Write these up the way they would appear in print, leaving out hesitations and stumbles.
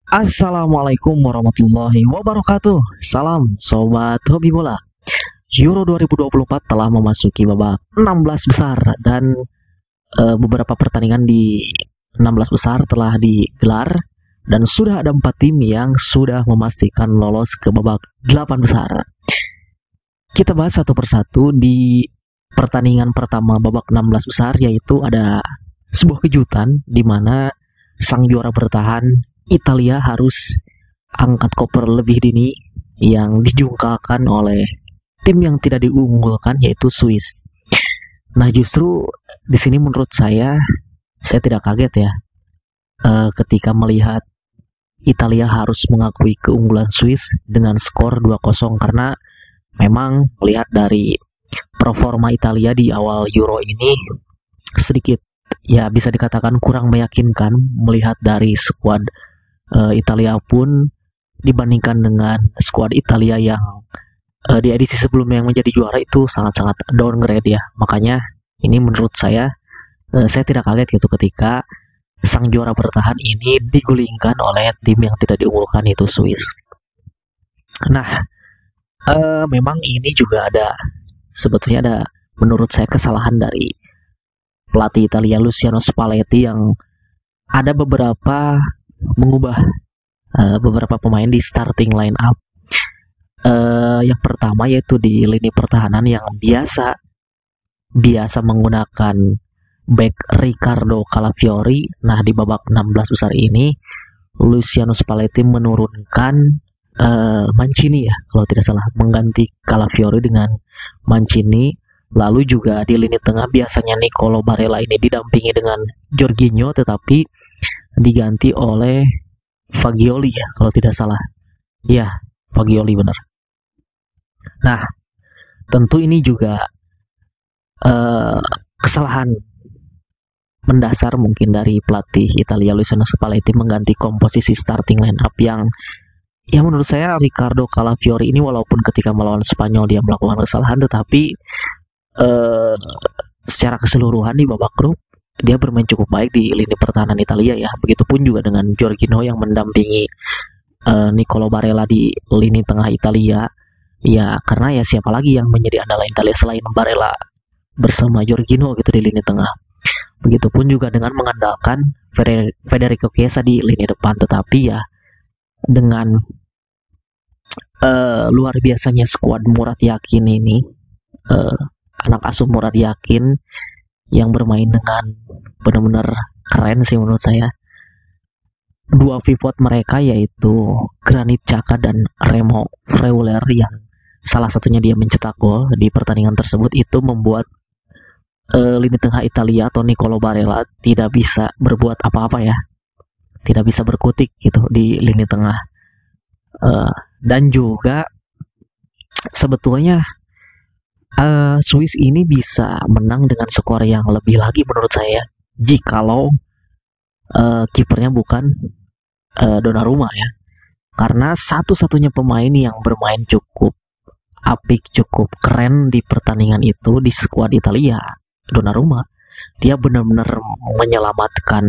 Assalamualaikum warahmatullahi wabarakatuh. Salam sobat hobi bola. Euro 2024 telah memasuki babak 16 besar dan beberapa pertandingan di 16 besar telah digelar dan sudah ada 4 tim yang sudah memastikan lolos ke babak 8 besar. Kita bahas satu persatu di pertandingan pertama babak 16 besar, yaitu ada sebuah kejutan di mana sang juara bertahan Italia harus angkat koper lebih dini yang dijungkalkan oleh tim yang tidak diunggulkan, yaitu Swiss. Nah, justru di sini menurut saya tidak kaget ya ketika melihat Italia harus mengakui keunggulan Swiss dengan skor 2-0, karena memang melihat dari performa Italia di awal Euro ini sedikit ya bisa dikatakan kurang meyakinkan, melihat dari skuad Italia pun dibandingkan dengan skuad Italia yang di edisi sebelumnya yang menjadi juara itu sangat-sangat downgrade ya. Makanya ini menurut saya tidak kaget gitu ketika sang juara bertahan ini digulingkan oleh tim yang tidak diunggulkan, itu Swiss. Nah, memang ini juga sebetulnya ada menurut saya kesalahan dari pelatih Italia Luciano Spalletti yang ada mengubah beberapa pemain di starting line up. Yang pertama yaitu di lini pertahanan yang biasa menggunakan back Riccardo Calafiori. Nah, di babak 16 besar ini Luciano Spalletti menurunkan Mancini ya, kalau tidak salah, mengganti Calafiori dengan Mancini. Lalu juga di lini tengah biasanya Nicolo Barella ini didampingi dengan Jorginho, tetapi diganti oleh Fagioli ya, kalau tidak salah. Ya, Fagioli benar. Nah, tentu ini juga kesalahan mendasar mungkin dari pelatih Italia Luciano Spalletti mengganti komposisi starting line up yang menurut saya Riccardo Calafiori ini walaupun ketika melawan Spanyol dia melakukan kesalahan, tetapi secara keseluruhan di babak grup dia bermain cukup baik di lini pertahanan Italia ya. Begitupun juga dengan Jorginho yang mendampingi Nicolo Barella di lini tengah Italia. Ya, karena ya siapa lagi yang menjadi andalan Italia selain Barella bersama Jorginho gitu di lini tengah. Begitupun juga dengan mengandalkan Federico Chiesa di lini depan. Tetapi ya dengan luar biasanya skuad Murat Yakin ini, anak asuh Murat Yakin yang bermain dengan benar-benar keren sih menurut saya. Dua pivot mereka yaitu Granit Xhaka dan Remo Freuler yang salah satunya dia mencetak gol di pertandingan tersebut, itu membuat lini tengah Italia atau Nicolo Barella tidak bisa berbuat apa-apa ya, tidak bisa berkutik gitu di lini tengah. Dan juga sebetulnya Swiss ini bisa menang dengan skor yang lebih lagi menurut saya jikalau kipernya bukan Donnarumma ya, karena satu-satunya pemain yang bermain cukup apik, cukup keren di pertandingan itu di skuad Italia, Donnarumma. Dia benar-benar menyelamatkan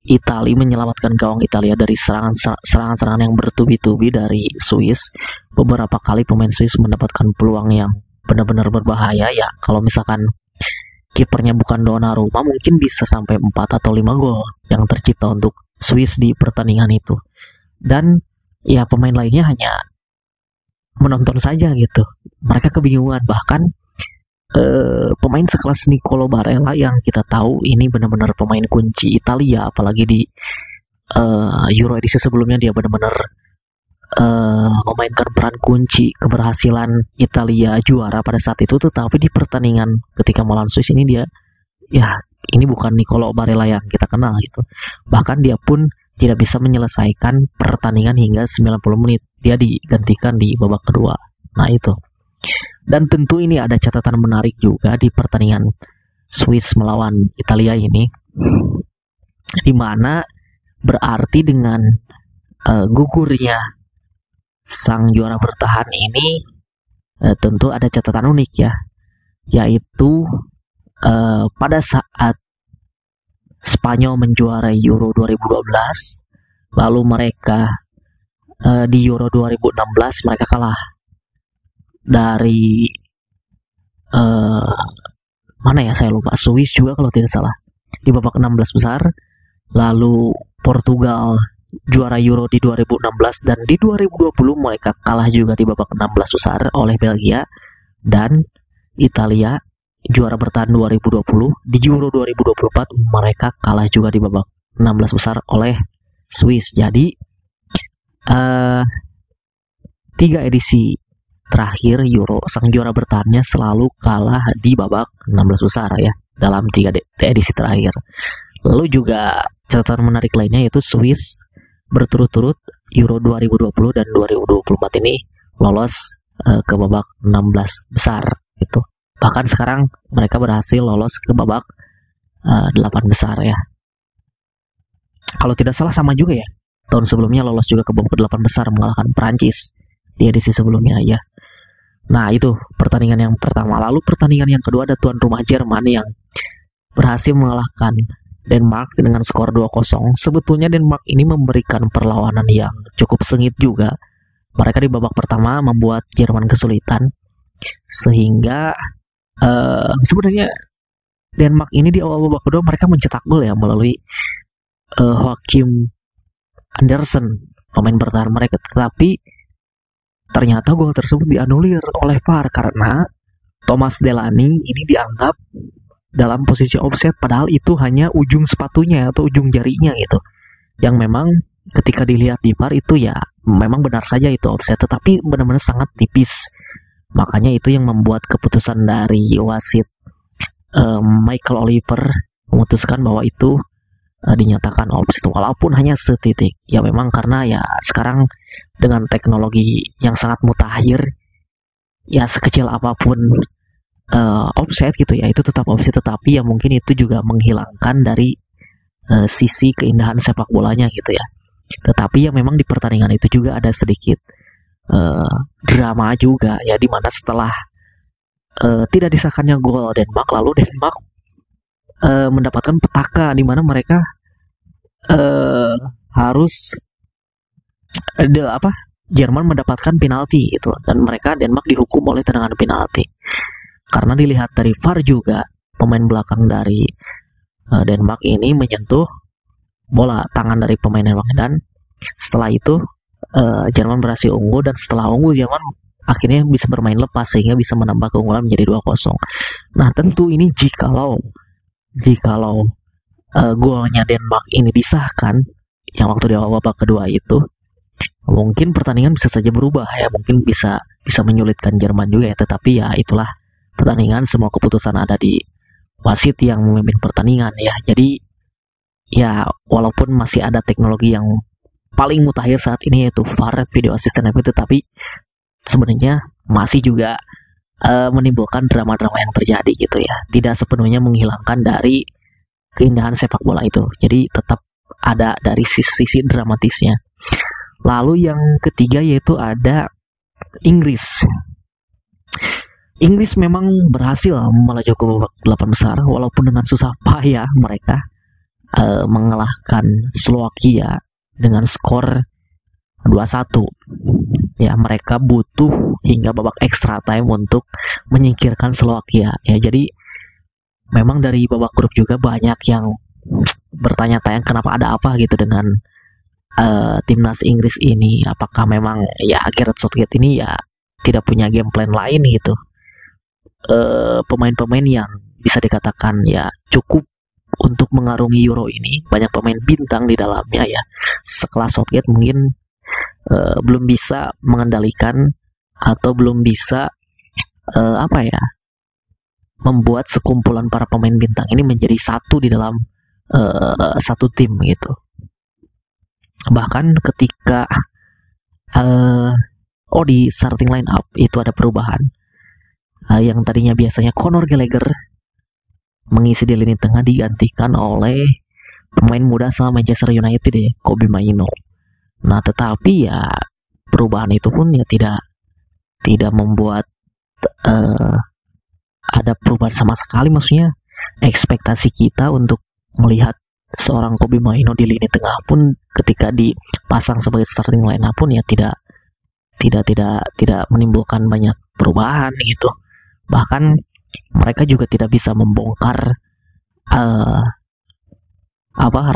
menyelamatkan gawang Italia dari serangan-serangan yang bertubi-tubi dari Swiss. Beberapa kali pemain Swiss mendapatkan peluang yang benar-benar berbahaya ya. Kalau misalkan kipernya bukan Donnarumma, mungkin bisa sampai 4 atau 5 gol yang tercipta untuk Swiss di pertandingan itu. Dan ya pemain lainnya hanya menonton saja gitu. Mereka kebingungan, bahkan pemain sekelas Nicolo Barella yang kita tahu ini benar-benar pemain kunci Italia, apalagi di Euro edisi sebelumnya dia benar-benar memainkan peran kunci keberhasilan Italia juara pada saat itu. Tetapi di pertandingan ketika melawan Swiss ini dia ini bukan Nicolo Barella yang kita kenal gitu. Bahkan dia pun tidak bisa menyelesaikan pertandingan hingga 90 menit. Dia digantikan di babak kedua. Nah itu. Dan tentu ini ada catatan menarik juga di pertandingan Swiss melawan Italia ini, di mana berarti dengan gugurnya sang juara bertahan ini tentu ada catatan unik ya, yaitu pada saat Spanyol menjuarai Euro 2012, Lalu mereka di Euro 2016 mereka kalah dari mana ya, saya lupa, Swiss juga kalau tidak salah di babak 16 besar. Lalu Portugal juara Euro di 2016, dan di 2020 mereka kalah juga di babak 16 besar oleh Belgia. Dan Italia juara bertahan 2020, di Euro 2024 mereka kalah juga di babak 16 besar oleh Swiss. Jadi 3 edisi terakhir Euro sang juara bertahannya selalu kalah di babak 16 besar ya, dalam 3 edisi terakhir. Lalu juga catatan menarik lainnya yaitu Swiss berturut-turut Euro 2020 dan 2024 ini lolos ke babak 16 besar gitu. Bahkan sekarang mereka berhasil lolos ke babak 8 besar ya. Kalau tidak salah sama juga ya, tahun sebelumnya lolos juga ke babak 8 besar mengalahkan Prancis di edisi sebelumnya ya. Nah, itu pertandingan yang pertama. Lalu pertandingan yang kedua ada tuan rumah Jerman yang berhasil mengalahkan Denmark dengan skor 2-0. Sebetulnya Denmark ini memberikan perlawanan yang cukup sengit juga. Mereka di babak pertama membuat Jerman kesulitan, sehingga sebenarnya Denmark ini di awal babak kedua mereka mencetak gol ya melalui Joachim Andersen, pemain bertahan mereka. Tetapi ternyata gol tersebut dianulir oleh VAR karena Thomas Delaney ini dianggap dalam posisi offside, padahal itu hanya ujung sepatunya atau ujung jarinya gitu. Yang memang ketika dilihat di VAR itu ya memang benar saja itu offside, tetapi benar-benar sangat tipis. Makanya itu yang membuat keputusan dari wasit Michael Oliver memutuskan bahwa itu dinyatakan offside walaupun hanya setitik. Ya memang karena ya sekarang dengan teknologi yang sangat mutakhir, ya sekecil apapun offside gitu ya, itu tetap offside. Tetapi ya mungkin itu juga menghilangkan dari sisi keindahan sepak bolanya gitu ya. Tetapi ya memang di pertandingan itu juga ada sedikit drama juga ya, dimana setelah tidak disahkannya gol Denmark, lalu Denmark mendapatkan petaka di mana mereka harus Jerman mendapatkan penalti gitu, dan mereka Denmark dihukum oleh tendangan penalti. Karena dilihat dari VAR juga pemain belakang dari Denmark ini menyentuh bola tangan dari pemain Denmark, dan setelah itu Jerman berhasil unggul, dan setelah unggul Jerman akhirnya bisa bermain lepas sehingga bisa menambah keunggulan menjadi 2-0. Nah, tentu ini jikalau golnya Denmark ini disahkan yang waktu di awal babak kedua itu, mungkin pertandingan bisa saja berubah ya, mungkin bisa menyulitkan Jerman juga ya. Tetapi ya itulah pertandingan, semua keputusan ada di wasit yang memimpin pertandingan ya. Jadi ya walaupun masih ada teknologi yang paling mutakhir saat ini yaitu VAR, video assistant referee, tetapi sebenarnya masih juga menimbulkan drama-drama yang terjadi gitu ya. Tidak sepenuhnya menghilangkan dari keindahan sepak bola itu. Jadi tetap ada dari sisi dramatisnya. Lalu yang ketiga yaitu ada Inggris. Inggris memang berhasil melaju ke babak 8 besar walaupun dengan susah payah. Mereka mengalahkan Slovakia dengan skor 2-1. Ya, mereka butuh hingga babak extra time untuk menyingkirkan Slovakia. Ya, jadi memang dari babak grup juga banyak yang bertanya-tanya kenapa, ada apa gitu dengan timnas Inggris ini. Apakah memang ya Gareth Southgate ini ya tidak punya game plan lain gitu. Pemain-pemain yang bisa dikatakan ya cukup untuk mengarungi Euro ini, banyak pemain bintang di dalamnya ya. Sekelas Southgate mungkin belum bisa mengendalikan atau belum bisa membuat sekumpulan para pemain bintang ini menjadi satu di dalam satu tim gitu. Bahkan ketika di starting line up itu ada perubahan. Yang tadinya biasanya Conor Gallagher mengisi di lini tengah digantikan oleh pemain muda asal Manchester United ya, Kobbie Mainoo. Nah, tetapi ya perubahan itu pun ya tidak membuat ada perubahan sama sekali. Maksudnya ekspektasi kita untuk melihat seorang Kobbie Mainoo di lini tengah pun ketika dipasang sebagai starting line up pun ya tidak menimbulkan banyak perubahan gitu. Bahkan mereka juga tidak bisa membongkar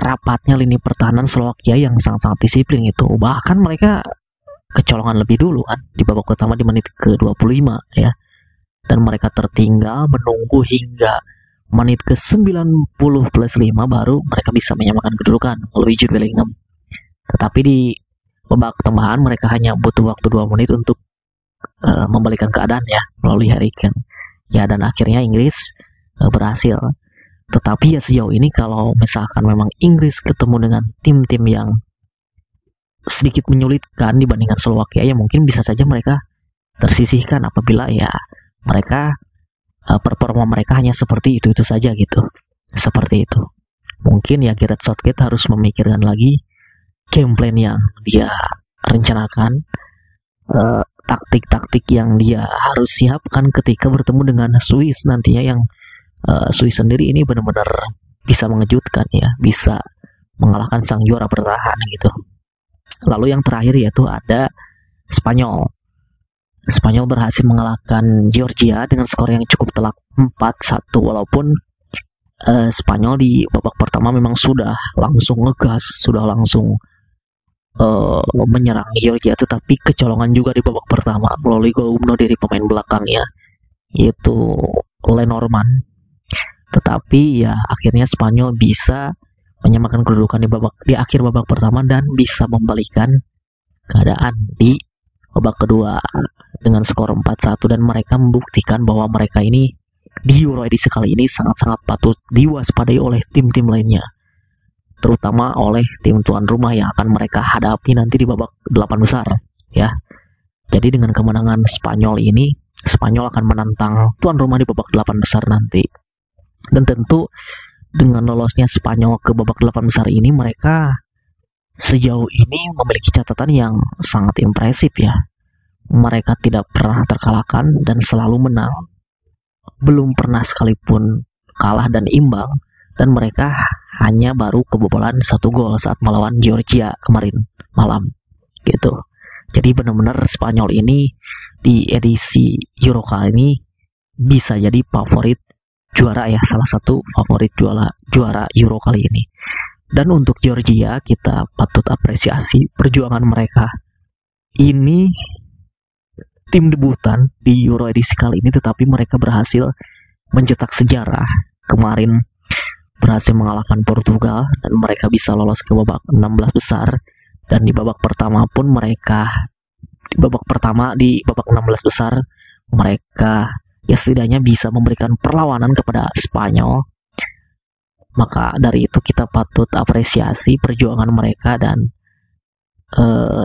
rapatnya lini pertahanan Slovakia yang sangat-sangat disiplin itu. Bahkan mereka kecolongan lebih dulu kan di babak pertama di menit ke-25 ya. Dan mereka tertinggal menunggu hingga menit ke-90 plus 5 baru mereka bisa menyamakan kedudukan melalui Jude Bellingham. Tetapi di babak tambahan mereka hanya butuh waktu 2 menit untuk membalikan keadaan ya melalui Harry Kane. Ya, dan akhirnya Inggris berhasil. Tetapi ya sejauh ini kalau misalkan memang Inggris ketemu dengan tim-tim yang sedikit menyulitkan dibandingkan Slovakia, ya mungkin bisa saja mereka tersisihkan apabila ya mereka performa mereka hanya seperti itu saja gitu. Seperti itu. Mungkin ya Gareth Southgate harus memikirkan lagi game plan yang dia rencanakan, taktik-taktik yang dia harus siapkan ketika bertemu dengan Swiss nantinya, yang Swiss sendiri ini benar-benar bisa mengejutkan ya, bisa mengalahkan sang juara bertahan gitu. Lalu yang terakhir yaitu ada Spanyol. Spanyol berhasil mengalahkan Georgia dengan skor yang cukup telak 4-1, walaupun Spanyol di babak pertama memang sudah langsung ngegas, sudah langsung menyerang Georgia, tetapi kecolongan juga di babak pertama melalui gol bunuh diri pemain belakangnya yaitu Lenormand. Tetapi ya akhirnya Spanyol bisa menyamakan kedudukan di akhir babak pertama dan bisa membalikan keadaan di babak kedua dengan skor 4-1, dan mereka membuktikan bahwa mereka ini di Euro edisi kali ini sangat-sangat patut diwaspadai oleh tim-tim lainnya, terutama oleh tim tuan rumah yang akan mereka hadapi nanti di babak 8 besar ya. Jadi dengan kemenangan Spanyol ini, Spanyol akan menantang tuan rumah di babak 8 besar nanti. Dan tentu dengan lolosnya Spanyol ke babak 8 besar ini, mereka sejauh ini memiliki catatan yang sangat impresif ya. Mereka tidak pernah terkalahkan dan selalu menang, belum pernah sekalipun kalah dan imbang, dan mereka hanya baru kebobolan 1 gol saat melawan Georgia kemarin malam gitu. Jadi benar-benar Spanyol ini di edisi Euro kali ini bisa jadi favorit juara ya, salah satu favorit juara Euro kali ini. Dan untuk Georgia kita patut apresiasi perjuangan mereka. Ini tim debutan di Euro edisi kali ini, tetapi mereka berhasil mencetak sejarah. Kemarin berhasil mengalahkan Portugal dan mereka bisa lolos ke babak 16 besar. Dan di babak pertama pun mereka di babak 16 besar mereka ya setidaknya bisa memberikan perlawanan kepada Spanyol. Maka dari itu kita patut apresiasi perjuangan mereka, dan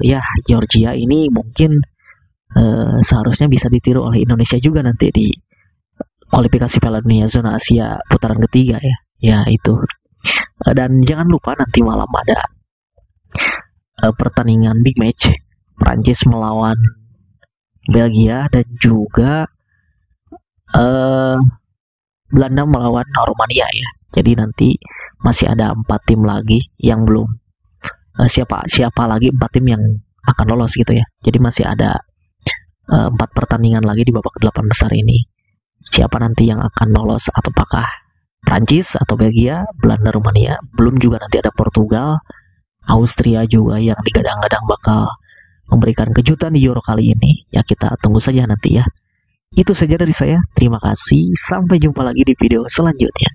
ya Georgia ini mungkin seharusnya bisa ditiru oleh Indonesia juga nanti di kualifikasi Piala Dunia zona Asia putaran ketiga ya. Ya itu. Dan jangan lupa nanti malam ada pertandingan big match Prancis melawan Belgia dan juga Belanda melawan Romania ya. Jadi nanti masih ada 4 tim lagi yang belum siapa lagi 4 tim yang akan lolos gitu ya. Jadi masih ada 4 pertandingan lagi di babak 8 besar ini. Siapa nanti yang akan lolos, apakah Prancis atau Belgia, Belanda, Rumania, belum juga nanti ada Portugal, Austria juga yang digadang-gadang bakal memberikan kejutan di Euro kali ini. Ya kita tunggu saja nanti ya. Itu saja dari saya. Terima kasih. Sampai jumpa lagi di video selanjutnya.